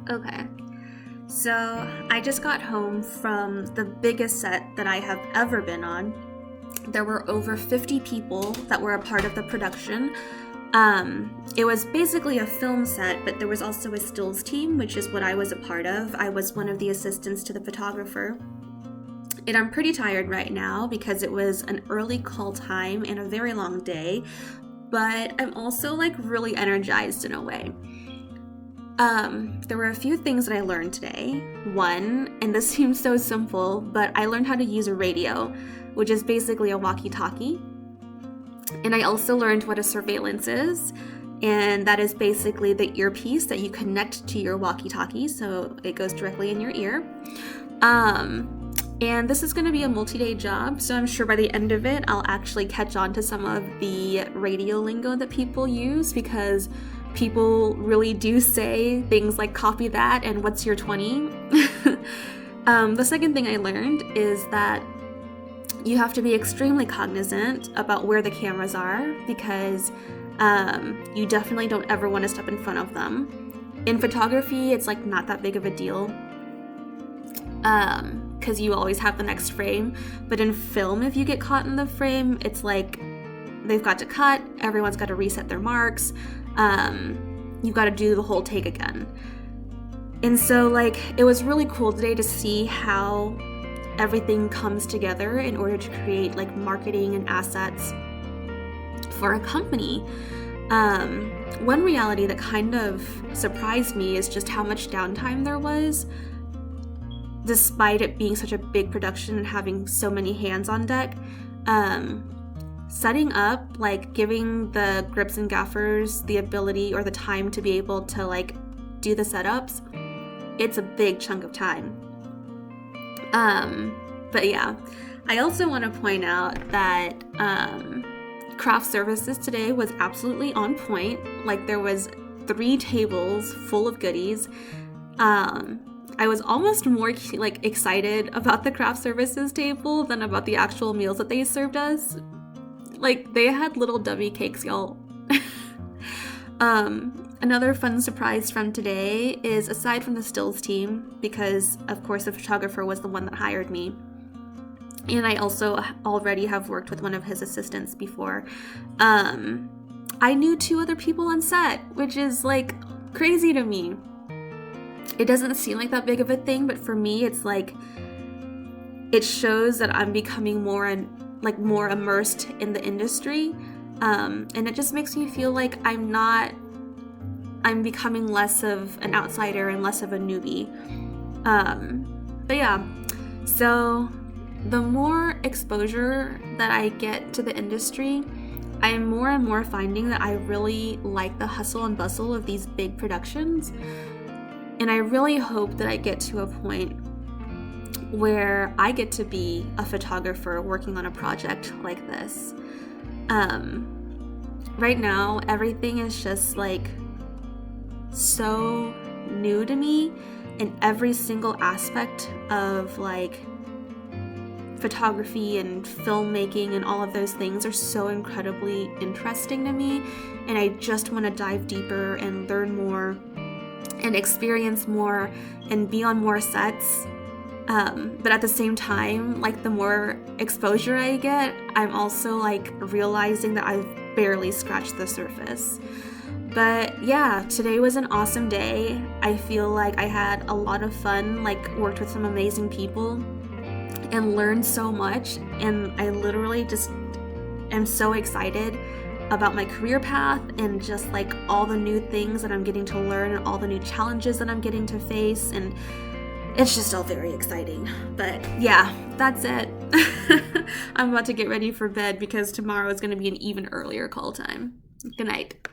Okay. So I just got home from the biggest set that I have ever been on. There were over 50 people that were a part of the production. It was basically a film set, but there was also a stills team, which is what I was a part of. I was one of the assistants to the photographer. And I'm pretty tired right now because it was an early call time and a very long day, but I'm also like really energized in a way. There were a few things that I learned today. One, and this seems so simple, but I learned how to use a radio, which is basically a walkie-talkie. And I also learned what a surveillance is, and that is basically the earpiece that you connect to your walkie-talkie, so it goes directly in your ear. And this is going to be a multi-day job, so I'm sure by the end of it, I'll actually catch on to some of the radio lingo that people use, because people really do say things like copy that and what's your 20. The second thing I learned is that you have to be extremely cognizant about where the cameras are, because you definitely don't ever want to step in front of them. In photography, it's like not that big of a deal, because you always have the next frame. But in film, if you get caught in the frame, it's like they've got to cut, everyone's got to reset their marks, you've got to do the whole take again. And so like it was really cool today to see how everything comes together in order to create like marketing and assets for a company. One reality that kind of surprised me is just how much downtime there was, despite it being such a big production and having so many hands on deck. Setting up, like giving the grips and gaffers the ability or the time to be able to like do the setups, it's a big chunk of time. But yeah, I also want to point out that craft services today was absolutely on point. Like there was 3 tables full of goodies. I was almost more like excited about the craft services table than about the actual meals that they served us. Like they had little dummy cakes, y'all. Another fun surprise from today is, aside from the stills team, because of course the photographer was the one that hired me, and I also already have worked with one of his assistants before, I knew 2 other people on set, which is like crazy to me. It doesn't seem like that big of a thing, but for me it's like it shows that I'm becoming more immersed in the industry, and it just makes me feel like I'm becoming less of an outsider and less of a newbie. But yeah, so the more exposure that I get to the industry, I'm more and more finding that I really like the hustle and bustle of these big productions, and I really hope that I get to a point where I get to be a photographer working on a project like this. Right now, everything is just like so new to me, and every single aspect of like photography and filmmaking and all of those things are so incredibly interesting to me, and I just want to dive deeper and learn more and experience more and be on more sets. But at the same time, like the more exposure I get, I'm also like realizing that I've barely scratched the surface. But yeah, today was an awesome day. I feel like I had a lot of fun, like worked with some amazing people and learned so much, and I literally just am so excited about my career path and just like all the new things that I'm getting to learn and all the new challenges that I'm getting to face, and it's just all very exciting. But yeah, that's it. I'm about to get ready for bed because tomorrow is going to be an even earlier call time. Good night.